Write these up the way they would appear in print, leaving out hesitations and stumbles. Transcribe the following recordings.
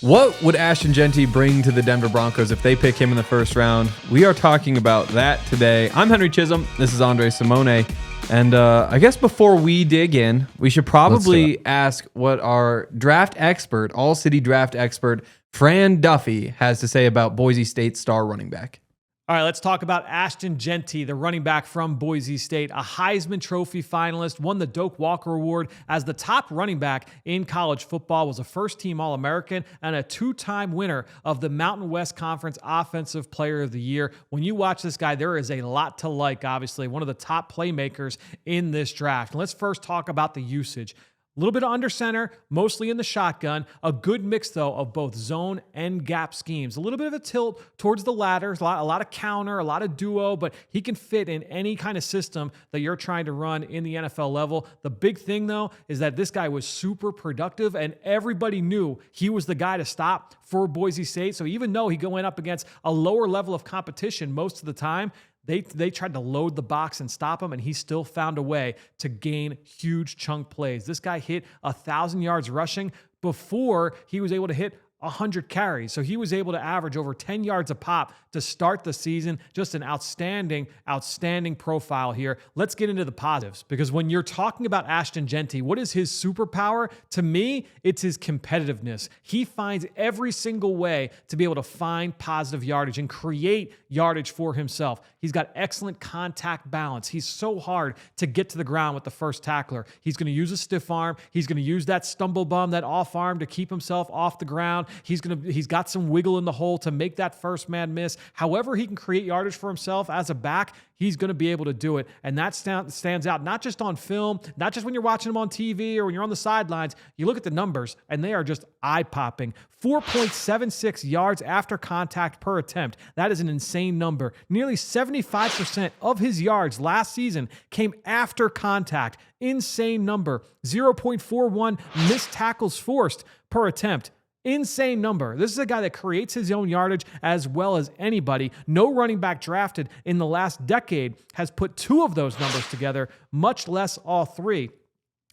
What would Ashton Jeanty bring to the Denver Broncos if they pick him in the first round? We are talking about that today. I'm Henry Chisholm. This is Andre Simone. And I guess before we dig in, we should probably ask what our draft expert, all-city draft expert, Fran Duffy, has to say about Boise State star running back. All right, let's talk about Ashton Jeanty, the running back from Boise State, a Heisman Trophy finalist, won the Doak Walker Award as the top running back in college football, was a first-team All-American, and a two-time winner of the Mountain West Conference Offensive Player of the Year. When you watch this guy, there is a lot to like, obviously. One of the top playmakers in this draft. And let's first talk about the usage. A little bit of under center, mostly in the shotgun. A good mix, though, of both zone and gap schemes. A little bit of a tilt towards the latter, a lot of counter, a lot of duo, but he can fit in any kind of system that you're trying to run in the NFL level. The big thing, though, is that this guy was super productive, and everybody knew he was the guy to stop for Boise State. So even though he went up against a lower level of competition most of the time, They tried to load the box and stop him, and he still found a way to gain huge chunk plays. This guy hit 1,000 yards rushing before he was able to hit 100 carries. So he was able to average over 10 yards a pop to start the season. Just an outstanding profile here. Let's get into the positives, because when you're talking about Ashton Jeanty, what is his superpower? To me, it's his competitiveness. He finds every single way to be able to find positive yardage and create yardage for himself. He's got excellent contact balance. He's so hard to get to the ground with the first tackler. He's going to use a stiff arm. He's going to use that stumble bum, that off arm, to keep himself off the ground. He's got some wiggle in the hole to make that first man miss. However he can create yardage for himself as a back, he's going to be able to do it. And that stands out, not just on film, not just when you're watching him on TV or when you're on the sidelines. You look at the numbers, and they are just eye-popping. 4.76 yards after contact per attempt. That is an insane number. Nearly 75% of his yards last season came after contact. Insane number. 0.41 missed tackles forced per attempt. Insane number. This is a guy that creates his own yardage as well as anybody. No running back drafted in the last decade has put two of those numbers together, much less all three.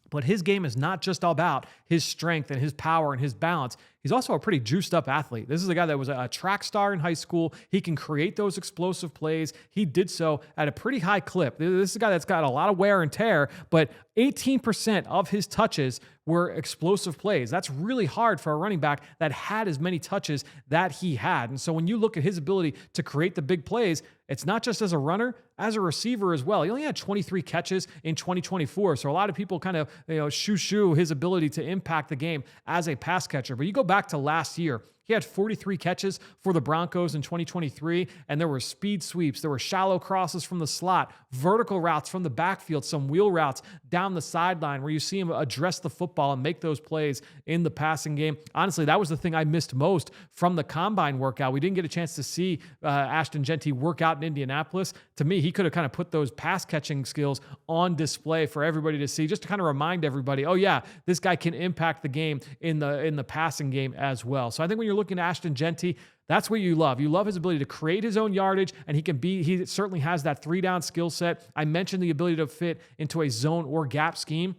But his game is not just all about his strength and his power and his balance. He's also a pretty juiced up athlete. This is a guy that was a track star in high school. He can create those explosive plays. He did so at a pretty high clip. This is a guy that's got a lot of wear and tear, but 18% of his touches were explosive plays. That's really hard for a running back that had as many touches that he had. And so when you look at his ability to create the big plays, it's not just as a runner, as a receiver as well. He only had 23 catches in 2024. So a lot of people kind of shoo his ability to impact the game as a pass catcher. But you go back to last year, he had 43 catches for the Broncos in 2023, and there were speed sweeps, there were shallow crosses from the slot, vertical routes from the backfield, some wheel routes down the sideline where you see him address the football and make those plays in the passing game. Honestly, that was the thing I missed most from the combine workout. We didn't get a chance to see Ashton Jeanty work out in Indianapolis. To me, he could have kind of put those pass catching skills on display for everybody to see, just to kind of remind everybody, oh yeah, this guy can impact the game in the passing game as well. So I think when you're looking at Ashton Jeanty, that's what you love. You love his ability to create his own yardage, and he certainly has that 3-down skill set. I mentioned the ability to fit into a zone or gap scheme.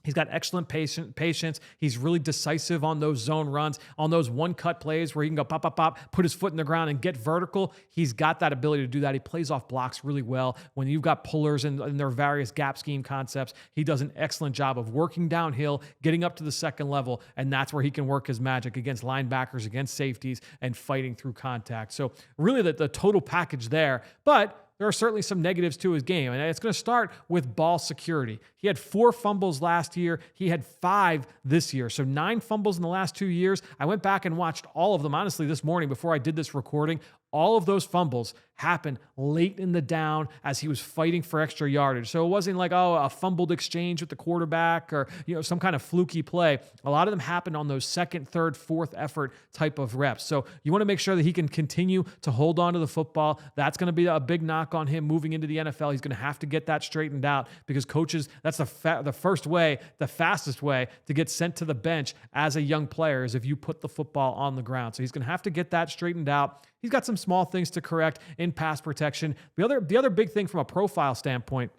He's got excellent patience. He's really decisive on those zone runs, on those one-cut plays where he can go pop, pop, pop, put his foot in the ground and get vertical. He's got that ability to do that. He plays off blocks really well. When you've got pullers and their various gap scheme concepts, he does an excellent job of working downhill, getting up to the second level, and that's where he can work his magic against linebackers, against safeties, and fighting through contact. So really the total package there. But there are certainly some negatives to his game, and it's going to start with ball security. He had 4 fumbles last year. He had 5 this year, so 9 fumbles in the last 2 years. I went back and watched all of them, honestly, this morning before I did this recording. All of those fumbles happened late in the down as he was fighting for extra yardage. So it wasn't like, a fumbled exchange with the quarterback or some kind of fluky play. A lot of them happened on those second, third, fourth effort type of reps. So you want to make sure that he can continue to hold on to the football. That's going to be a big knock on him moving into the NFL. He's going to have to get that straightened out because coaches, that's the fastest way to get sent to the bench as a young player is if you put the football on the ground. So he's going to have to get that straightened out. He's got some small things to correct in pass protection. The other big thing from a profile standpoint,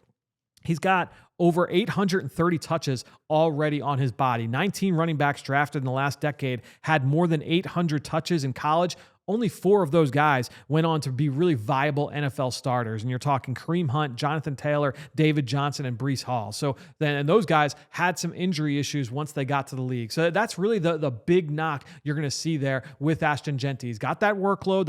he's got over 830 touches already on his body. 19 running backs drafted in the last decade had more than 800 touches in college. Only 4 of those guys went on to be really viable NFL starters. And you're talking Kareem Hunt, Jonathan Taylor, David Johnson, and Breece Hall. And those guys had some injury issues once they got to the league. So that's really the big knock you're going to see there with Ashton Jeanty. He's got that workload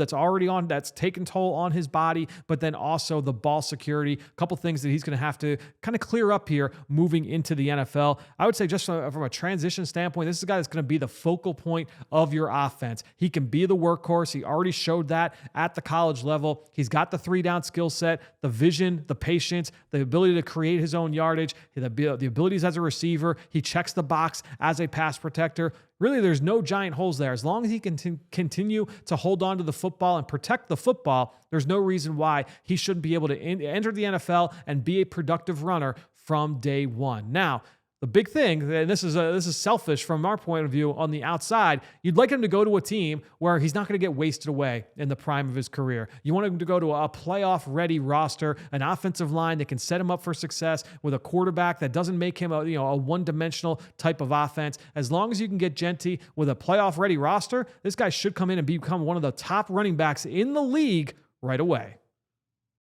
that's taken toll on his body, but then also the ball security, a couple things that he's going to have to kind of clear up here moving into the NFL. I would say just from a transition standpoint, this is a guy that's going to be the focal point of your offense. He can be the workhorse. He already showed that at the college level. He's got the 3-down skill set, the vision, the patience, the ability to create his own yardage, the abilities as a receiver. He checks the box as a pass protector. Really, there's no giant holes there. As long as he can continue to hold on to the football and protect the football, there's no reason why he shouldn't be able to enter the NFL and be a productive runner from day one. Now, the big thing, and this is selfish from our point of view on the outside, you'd like him to go to a team where he's not going to get wasted away in the prime of his career. You want him to go to a playoff-ready roster, an offensive line that can set him up for success with a quarterback that doesn't make him a one-dimensional type of offense. As long as you can get Jeanty with a playoff-ready roster, this guy should come in and become one of the top running backs in the league right away.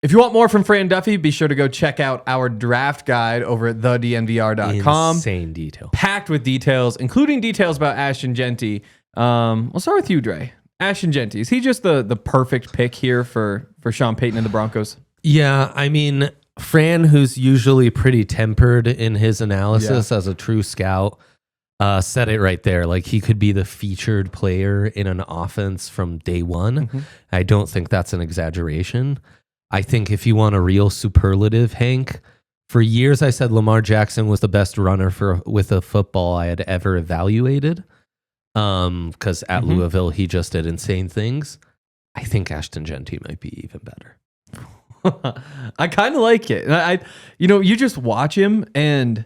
If you want more from Fran Duffy, be sure to go check out our draft guide over at thednvr.com. Insane detail. Packed with details, including details about Ashton Jeanty. We'll start with you, Dre. Ashton Jeanty, is he just the perfect pick here for Sean Payton and the Broncos? Yeah, I mean, Fran, who's usually pretty tempered in his analysis as a true scout, said it right there. Like, he could be the featured player in an offense from day one. Mm-hmm. I don't think that's an exaggeration. I think if you want a real superlative, Hank, for years I said Lamar Jackson was the best runner with a football I had ever evaluated. Because at Louisville, he just did insane things. I think Ashton Jeanty might be even better. I kind of like it. You just watch him, and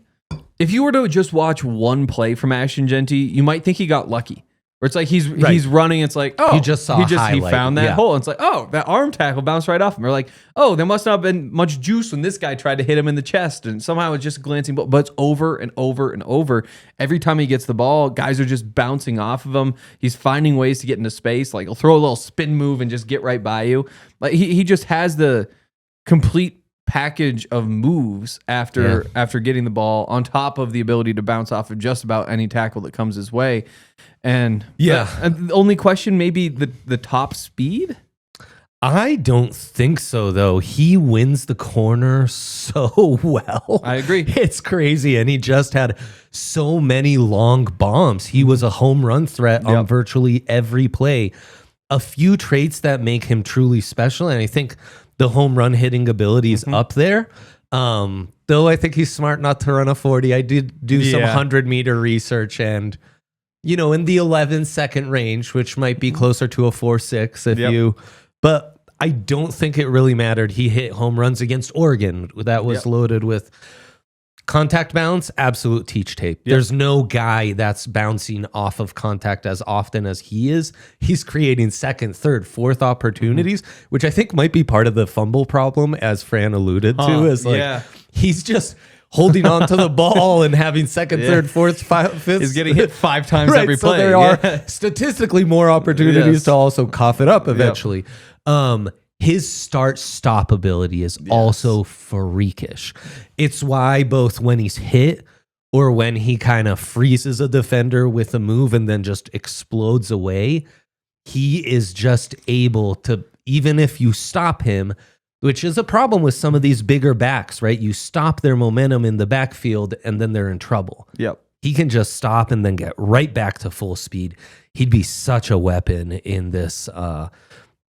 if you were to just watch one play from Ashton Jeanty, you might think he got lucky. Where it's like he's running, it's like, oh, he found that hole. And it's like, oh, that arm tackle bounced right off him. Or like, oh, there must not have been much juice when this guy tried to hit him in the chest, and somehow it's just a glancing ball. But it's over and over and over. Every time he gets the ball, guys are just bouncing off of him. He's finding ways to get into space. Like, he'll throw a little spin move and just get right by you. Like, he just has the complete package of moves after getting the ball, on top of the ability to bounce off of just about any tackle that comes his way. And the only question, maybe the top speed. I don't think so, though. He wins the corner so well. I agree. It's crazy. And he just had so many long bombs. He was a home run threat on virtually every play. A few traits that make him truly special. And I think the home run hitting ability is up there. Though I think he's smart not to run a 40. I did do some 100-meter research, and in the 11-second range, which might be closer to a 4.6 but I don't think it really mattered. He hit home runs against Oregon. That was loaded with contact bounce, absolute teach tape. There's no guy that's bouncing off of contact as often as he is. He's creating second, third, fourth opportunities, which I think might be part of the fumble problem, as Fran alluded to. Is like he's just holding on to the ball and having second, third, fourth, fifth. He's getting hit 5 times every play. So there are statistically more opportunities to also cough it up eventually. His start-stop ability is also freakish. It's why both when he's hit or when he kind of freezes a defender with a move and then just explodes away, he is just able to, even if you stop him, which is a problem with some of these bigger backs, right? You stop their momentum in the backfield and then they're in trouble. He can just stop and then get right back to full speed. He'd be such a weapon in this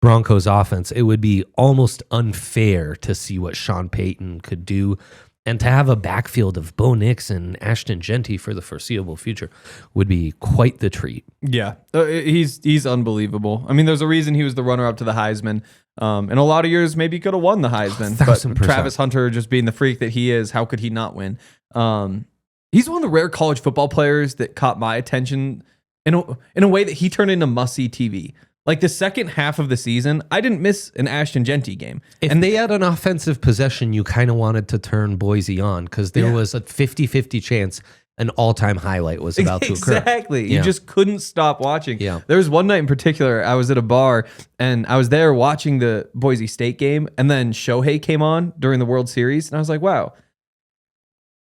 Broncos offense. It would be almost unfair to see what Sean Payton could do, and to have a backfield of Bo Nix and Ashton Jeanty for the foreseeable future would be quite the treat. Yeah, he's unbelievable. I mean, there's a reason he was the runner-up to the Heisman. In a lot of years, maybe he could have won the Heisman. 1,000%. But Travis Hunter, just being the freak that he is, how could he not win? He's one of the rare college football players that caught my attention in a way that he turned into must-see TV. Like the second half of the season, I didn't miss an Ashton Jeanty game. If they had an offensive possession, you kind of wanted to turn Boise on because there was a 50-50 chance an all-time highlight was about to occur. Exactly. You just couldn't stop watching. Yeah. There was one night in particular, I was at a bar and I was there watching the Boise State game, and then Shohei came on during the World Series, and I was like, wow.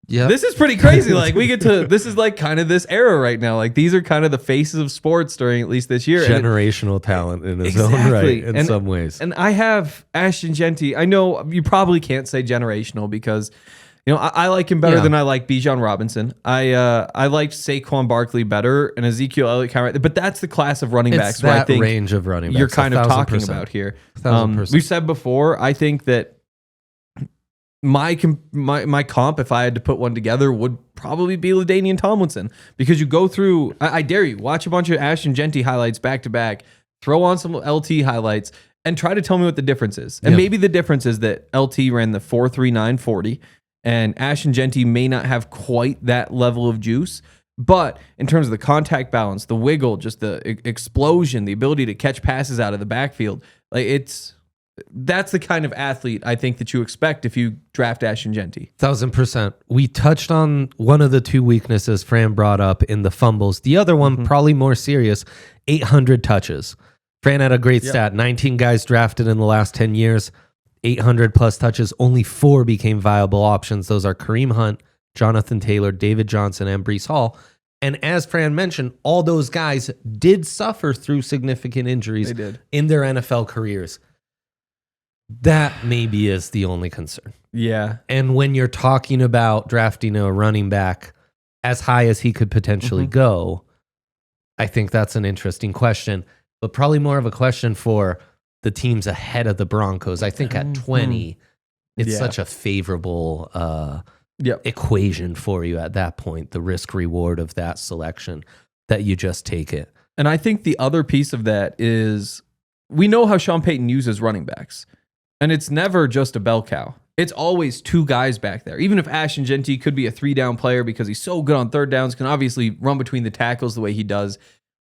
Yeah, this is pretty crazy. Like this is like kind of this era right now. Like these are kind of the faces of sports during at least this year. Generational talent in his own right in some ways. And I have Ashton Jeanty. I know you probably can't say generational because, I like him better than I like Bijan Robinson. I liked Saquon Barkley better and Ezekiel Elliott kind of, but that's the class of running backs where I think range of running backs you're kind of talking about here. 1,000%. We've said before, I think that my comp, if I had to put one together, would probably be LaDainian Tomlinson, because you go through, I dare you, watch a bunch of Ashton Jeanty highlights back to back, throw on some LT highlights, and try to tell me what the difference is. And maybe the difference is that LT ran the 4.39 40, and Ashton Jeanty may not have quite that level of juice. But in terms of the contact balance, the wiggle, just the explosion, the ability to catch passes out of the backfield, like that's the kind of athlete I think that you expect if you draft Ashton Jeanty. 1,000%. We touched on one of the two weaknesses Fran brought up in the fumbles. The other one, probably more serious, 800 touches. Fran had a great stat. 19 guys drafted in the last 10 years, 800 plus touches. Only 4 became viable options. Those are Kareem Hunt, Jonathan Taylor, David Johnson, and Breece Hall. And as Fran mentioned, all those guys did suffer through significant injuries in their NFL careers. That maybe is the only concern. Yeah. And when you're talking about drafting a running back as high as he could potentially go, I think that's an interesting question, but probably more of a question for the teams ahead of the Broncos. I think at 20, it's such a favorable equation for you at that point, the risk reward of that selection, that you just take it. And I think the other piece of that is we know how Sean Payton uses running backs. And it's never just a bell cow. It's always 2 guys back there. Even if Ashton Jeanty could be a 3-down player because he's so good on third downs, can obviously run between the tackles the way he does,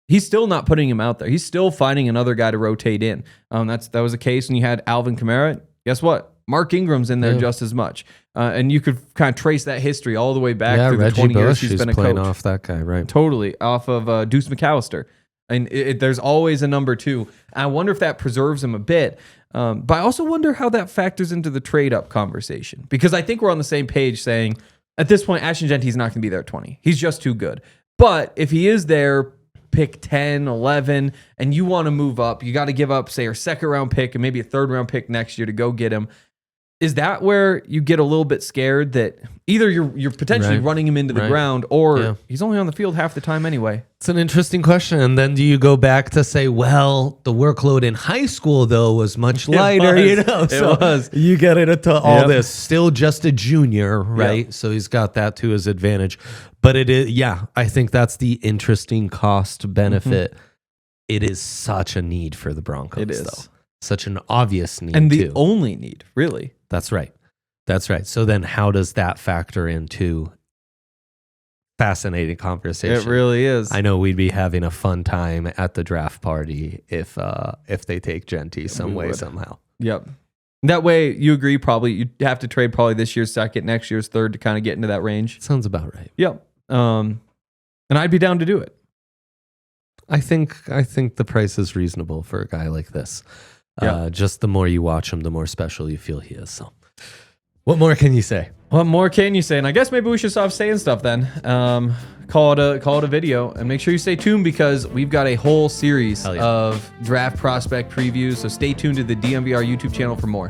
he's still not putting him out there. He's still finding another guy to rotate in. That was the case when you had Alvin Kamara. Guess what? Mark Ingram's in there just as much. And you could kind of trace that history all the way back through Reggie the 20 years Bush, he's been a playing coach. off that guy, right? Totally. Off of Deuce McAllister. And there's always a number 2. I wonder if that preserves him a bit. But I also wonder how that factors into the trade-up conversation. Because I think we're on the same page saying, at this point, Ashton Jeanty's not going to be there at 20. He's just too good. But if he is there, pick 10, 11, and you want to move up, you got to give up, say, a second-round pick and maybe a third-round pick next year to go get him. Is that where you get a little bit scared that either you're potentially running him into the ground, or he's only on the field half the time anyway? It's an interesting question. And then do you go back to say, well, the workload in high school, though, was much lighter, So you get into all this. Still just a junior, right? So he's got that to his advantage. But it is, I think that's the interesting cost benefit. It is such a need for the Broncos, though. Such an obvious need, and the only need, really. That's right. So then how does that factor into fascinating conversation? It really is. I know we'd be having a fun time at the draft party if they take Jeanty some way, somehow. Yep. That way, you agree, probably you'd have to trade probably this year's second, next year's third to kind of get into that range. Sounds about right. Yep. And I'd be down to do it. I think the price is reasonable for a guy like this. Just the more you watch him, the more special you feel he is. So what more can you say? What more can you say? And I guess maybe we should stop saying stuff then. Call it a video, and make sure you stay tuned because we've got a whole series of draft prospect previews. So stay tuned to the DNVR YouTube channel for more.